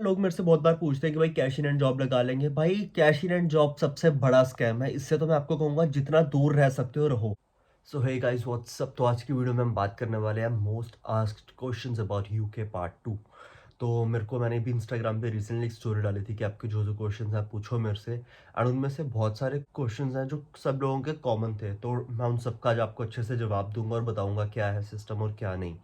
लोग मेरे से बहुत बार पूछते हैं कि भाई कैश इन हैंड जॉब लगा लेंगे। भाई कैश इन हैंड जॉब सबसे बड़ा स्कैम है। इससे तो मैं आपको कहूँगा जितना दूर रह सकते हो रहो। सो हे गाइस व्हाट्सअप। तो आज की वीडियो में हम बात करने वाले हैं most asked questions about UK part 2। तो मैंने भी इंस्टाग्राम पे रिसेंटली एक स्टोरी डाली थी कि आपके जो जो क्वेश्चंस हैं पूछो मेरे से। एंड उनमें से बहुत सारे क्वेश्चंस हैं जो सब लोगों के कॉमन थे। तो मैं उन सबका आज आपको अच्छे से जवाब दूंगा और बताऊंगा क्या है सिस्टम और क्या नहीं।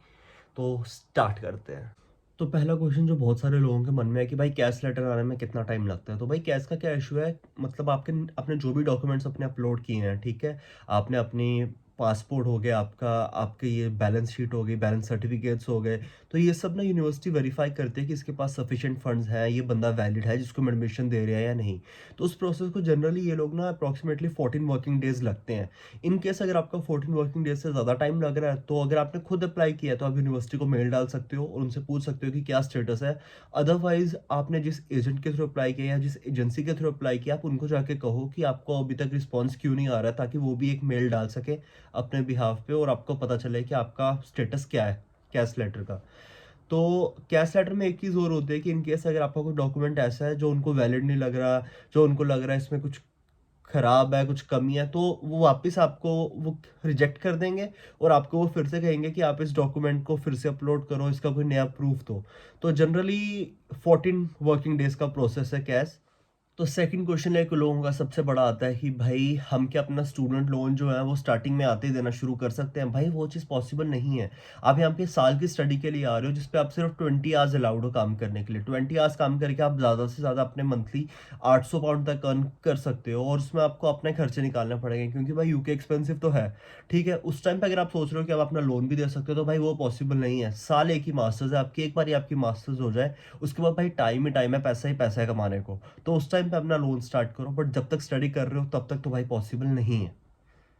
तो स्टार्ट करते हैं। तो पहला क्वेश्चन जो बहुत सारे लोगों के मन में है कि भाई कैश लेटर आने में कितना टाइम लगता है। तो भाई कैश का क्या इशू है, मतलब आपके आपने जो भी डॉक्यूमेंट्स अपने अपलोड किए हैं, ठीक है, आपने अपनी पासपोर्ट हो गया आपका, आपके ये बैलेंस शीट हो गई, बैलेंस सर्टिफिकेट्स हो गए, तो ये सब ना यूनिवर्सिटी वेरीफाई करती है कि इसके पास सफिशिएंट फंड्स है, ये बंदा वैलिड है जिसको हम एडमिशन दे रहे हैं या नहीं। तो उस प्रोसेस को जनरली ये लोग ना अप्रॉक्सीमेटली 14 वर्किंग डेज लगते हैं। इन केस अगर आपका 14 वर्किंग डेज से ज़्यादा टाइम लग रहा है, तो अगर आपने खुद अप्लाई किया है तो आप यूनिवर्सिटी को मेल डाल सकते हो और उनसे पूछ सकते हो कि क्या स्टेटस है। अदरवाइज आपने जिस एजेंट के थ्रू अप्लाई किया या जिस एजेंसी के थ्रू अप्लाई किया, आप उनको जाके कहो कि आपको अभी तक रिस्पॉन्स क्यों नहीं आ रहा है, ताकि वो भी एक मेल डाल सके अपने बिहाफ पे और आपको पता चले कि आपका स्टेटस क्या है कैश लेटर का। तो कैश लेटर में एक चीज़ और होती है कि इन केस अगर आपका कोई डॉक्यूमेंट ऐसा है जो उनको वैलिड नहीं लग रहा, जो उनको लग रहा है इसमें कुछ खराब है, कुछ कमी है, तो वो वापस आपको वो रिजेक्ट कर देंगे और आपको वो फिर से कहेंगे कि आप इस डॉक्यूमेंट को फिर से अपलोड करो, इसका कोई नया प्रूफ दो। तो जनरली 14 वर्किंग डेज का प्रोसेस है कैश। तो सेकंड क्वेश्चन एक लोगों का सबसे बड़ा आता है कि भाई हम क्या अपना स्टूडेंट लोन जो है वो स्टार्टिंग में आते ही देना शुरू कर सकते हैं। भाई वो चीज़ पॉसिबल नहीं है। आप यहाँ पे साल की स्टडी के लिए आ रहे हो जिसपे आप सिर्फ 20 आवर्स अलाउड हो काम करने के लिए। 20 आवर्स काम करके आप ज़्यादा से ज़्यादा अपने मंथली 800 पाउंड तक अर्न कर सकते हो और उसमें आपको अपने खर्चे निकालने पड़ेंगे, क्योंकि भाई यूके एक्सपेंसिव तो है। ठीक है, उस टाइम पे अगर आप सोच रहे हो कि आप अपना लोन भी दे सकते हो, तो भाई वो पॉसिबल नहीं है। साल एक ही मास्टर्स है आपकी, एक बार ही आपकी मास्टर्स हो जाए उसके बाद भाई टाइम ही टाइम है, पैसा ही पैसा है कमाने को। तो उस टाइम पे अपना लोन स्टार्ट करो, बट जब तक स्टडी कर रहे हो तब तक तो भाई पॉसिबल नहीं है।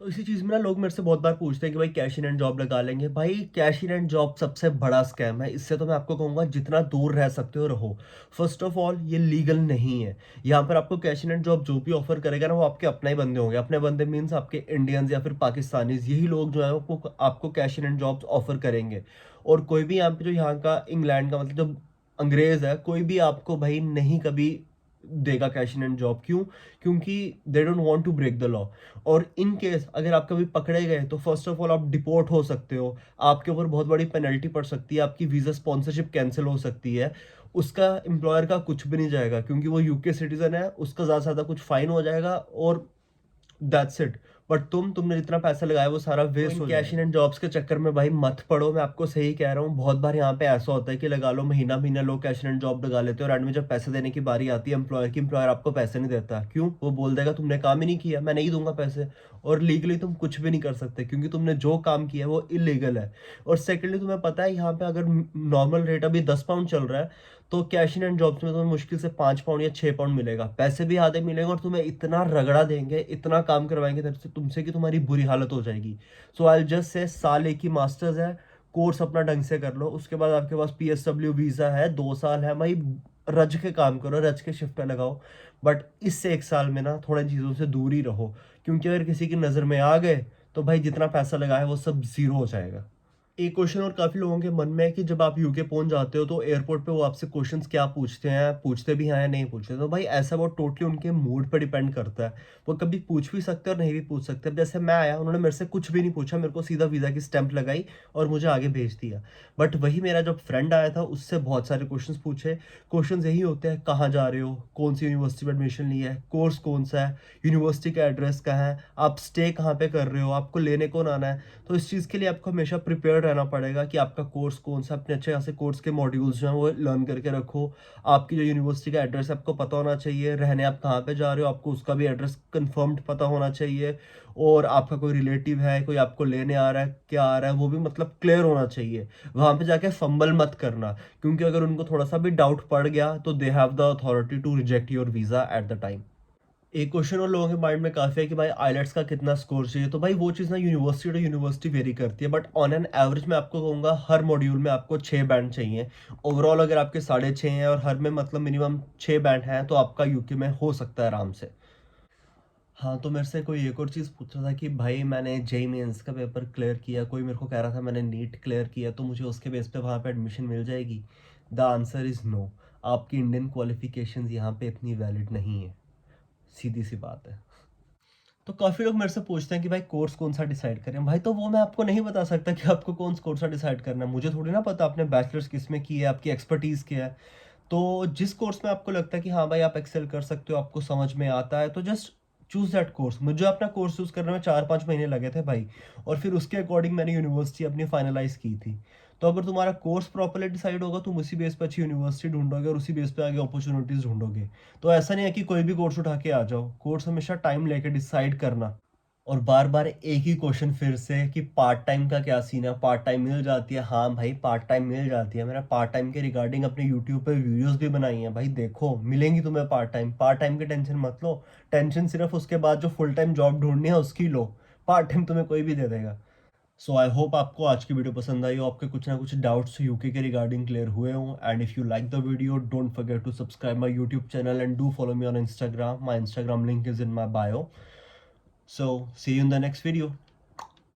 तो इसी चीज़ में ना लोग मेरे से बहुत बार पूछते हैं कि भाई कैश इन हैंड जॉब लगा लेंगे। भाई कैश इन हैंड जॉब सबसे बड़ा स्कैम है। इससे तो मैं आपको कहूँगा जितना दूर रह सकते हो रहो। फर्स्ट ऑफ ऑल ये लीगल नहीं है। यहाँ पर आपको कैश इन हैंड जॉब जो भी ऑफर करेगा ना, वो आपके अपने ही बंदे होंगे। अपने बंदे मीन्स आपके इंडियंस या फिर पाकिस्तानीज, यही लोग जो है वो आपको cash in hand jobs offer करेंगे। और कोई भी यहाँ पे जो यहाँ का इंग्लैंड का मतलब जो अंग्रेज है, कोई भी आपको भाई नहीं कभी देगा कैश इन एंड जॉब। क्यों? क्योंकि they don't want to break the law. और इन केस अगर आप कभी पकड़े गए तो फर्स्ट ऑफ ऑल आप डिपोर्ट हो सकते हो, आपके ऊपर बहुत बड़ी पेनल्टी पड़ सकती है, आपकी वीजा स्पॉन्सरशिप कैंसिल हो सकती है। उसका एम्प्लॉयर का कुछ भी नहीं जाएगा क्योंकि वो यूके सिटीजन है, उसका ज़्यादा से ज़्यादा कुछ फाइन हो जाएगा और दैट्स इट। बट तुमने जितना पैसा लगाया वो सारा वेस्ट हो कैश इन एंड जॉब्स के चक्कर में भाई मत पड़ो। मैं आपको सही कह रहा हूँ, बहुत बार यहाँ पे ऐसा होता है कि लगा लो महीना महीना लोग कैश इन एंड जॉब लगा लेते हैं और एंड में जब पैसे देने की बारी आती है एम्प्लॉयर की, एम्प्लॉयर आपको पैसे नहीं देता। क्यों? वो बोल देगा तुमने काम ही नहीं किया, मैं नहीं दूंगा पैसे। और लीगली तुम कुछ भी नहीं कर सकते क्योंकि तुमने जो काम किया है वो इलीगल है। और सेकेंडली तुम्हें पता है यहाँ पे अगर नॉर्मल रेट अभी 10 पाउंड चल रहा है, तो कैश इन एंड जॉब्स में तुम्हें मुश्किल से 5 पाउंड या 6 पाउंड मिलेगा। पैसे भी आधे मिलेंगे और तुम्हें इतना रगड़ा देंगे, इतना काम करवाएंगे तरफ से तुमसे कि तुम्हारी बुरी हालत हो जाएगी। सो आई जस्ट से साल एक ही मास्टर्स है, कोर्स अपना ढंग से कर लो, उसके बाद आपके पास PSW वीज़ा है, 2 साल है भाई। रज के काम करो, रज के शिफ्ट पे लगाओ। बट इससे एक साल में ना थोड़ी चीज़ों से दूर ही रहो, क्योंकि अगर किसी की नज़र में आ गए तो भाई जितना पैसा लगा है वो सब ज़ीरो हो जाएगा। एक क्वेश्चन और काफ़ी लोगों के मन में है कि जब आप यूके पहुंच जाते हो तो एयरपोर्ट पे वो आपसे क्वेश्चंस क्या पूछते हैं, पूछते भी हैं या नहीं पूछते। तो भाई ऐसा वो टोटली उनके मूड पर डिपेंड करता है। वो कभी पूछ भी सकते हैं और नहीं भी पूछ सकते। अब जैसे मैं आया, उन्होंने मेरे से कुछ भी नहीं पूछा, मेरे को सीधा वीज़ा की स्टैंप लगाई और मुझे आगे भेज दिया। बट वही मेरा जब फ्रेंड आया था उससे बहुत सारे क्वेश्चन पूछे। क्वेश्चन यही होते हैं, कहाँ जा रहे हो, कौन सी यूनिवर्सिटी में एडमिशन लिया है, कोर्स कौन सा है, यूनिवर्सिटी का एड्रेस कहाँ है, आप स्टे कहाँ पे कर रहे हो, आपको लेने कौन आना है। तो इस चीज़ के लिए आपको हमेशा प्रिपेयर रहना पड़ेगा कि आपका कोर्स कौन सा, अपने अच्छे खासे कोर्स के मॉड्यूल्स जो हैं वो लर्न करके रखो। आपकी जो यूनिवर्सिटी का एड्रेस है आपको पता होना चाहिए, रहने आप कहाँ पे जा रहे हो आपको उसका भी एड्रेस कंफर्म्ड पता होना चाहिए। और आपका कोई रिलेटिव है, कोई आपको लेने आ रहा है, क्या आ रहा है, वो भी मतलब क्लियर होना चाहिए। वहाँ पे जाके फंबल मत करना, क्योंकि अगर उनको थोड़ा सा भी डाउट पड़ गया तो they have the authority to reject your visa at the time. एक क्वेश्चन और लोगों के माइंड में काफ़ी है कि भाई आइलेट्स का कितना स्कोर चाहिए। तो भाई वो चीज़ ना यूनिवर्सिटी टू यूनिवर्सिटी वेरी करती है, बट ऑन एन एवरेज मैं आपको कहूँगा हर मॉड्यूल में आपको 6 बैंड चाहिए। ओवरऑल अगर आपके 6.5 हैं और हर में मतलब मिनिमम 6 बैंड हैं, तो आपका यूके में हो सकता है आराम से। हाँ, तो मेरे से कोई एक और चीज़ पूछ रहा था कि भाई मैंने जेईई मेंस का पेपर क्लियर किया, कोई मेरे को कह रहा था मैंने नीट क्लियर किया, तो मुझे उसके बेस पे वहाँ पे एडमिशन मिल जाएगी। The answer is no. आपकी इंडियन क्वालिफिकेशंस यहाँ पे इतनी वैलिड नहीं है, सीधी सी बात है। तो काफ़ी लोग मेरे से पूछते हैं कि भाई कोर्स कौन सा डिसाइड करें। भाई तो वो मैं आपको नहीं बता सकता कि आपको कौन सा कोर्स डिसाइड करना है। मुझे थोड़ी ना पता आपने बैचलर्स किस में की है, आपकी एक्सपर्टीज़ क्या है। तो जिस कोर्स में आपको लगता है कि हाँ भाई आप एक्सेल कर सकते हो, आपको समझ में आता है, तो जस्ट चूज़ दैट कोर्स। मुझे अपना कोर्स चूज़ करने में 4-5 महीने लगे थे भाई, और फिर उसके अकॉर्डिंग मैंने यूनिवर्सिटी अपनी फाइनलाइज़ की थी। तो अगर तुम्हारा कोर्स प्रॉपर्ली डिसाइड होगा, तुम उसी बेस पे अच्छी यूनिवर्सिटी ढूंढोगे और उसी बेस पे आगे अपॉर्चुनिटीज़ ढूंढोगे। तो ऐसा नहीं है कि कोई भी कोर्स उठा के आ जाओ, कोर्स हमेशा टाइम लेके डिसाइड करना। और बार बार एक ही क्वेश्चन फिर से कि पार्ट टाइम का क्या सीन है, पार्ट टाइम मिल जाती है? हाँ भाई पार्ट टाइम मिल जाती है। मैंने पार्ट टाइम के रिगार्डिंग अपने यूट्यूब पे वीडियोस भी बनाई हैं भाई, देखो मिलेंगी तुम्हें पार्ट टाइम की टेंशन मत लो। टेंशन सिर्फ उसके बाद जो फुल टाइम जॉब ढूंढनी है उसकी लो, पार्ट टाइम तुम्हें कोई भी दे देगा। सो आई होप आपको आज की वीडियो पसंद आई हो, आपके कुछ ना कुछ डाउट्स यूके के रिगार्डिंग क्लियर हुए हों। And if you like the video don't forget to subscribe my YouTube channel and do follow me on Instagram. My Instagram link is in my bio. So see you in the next video.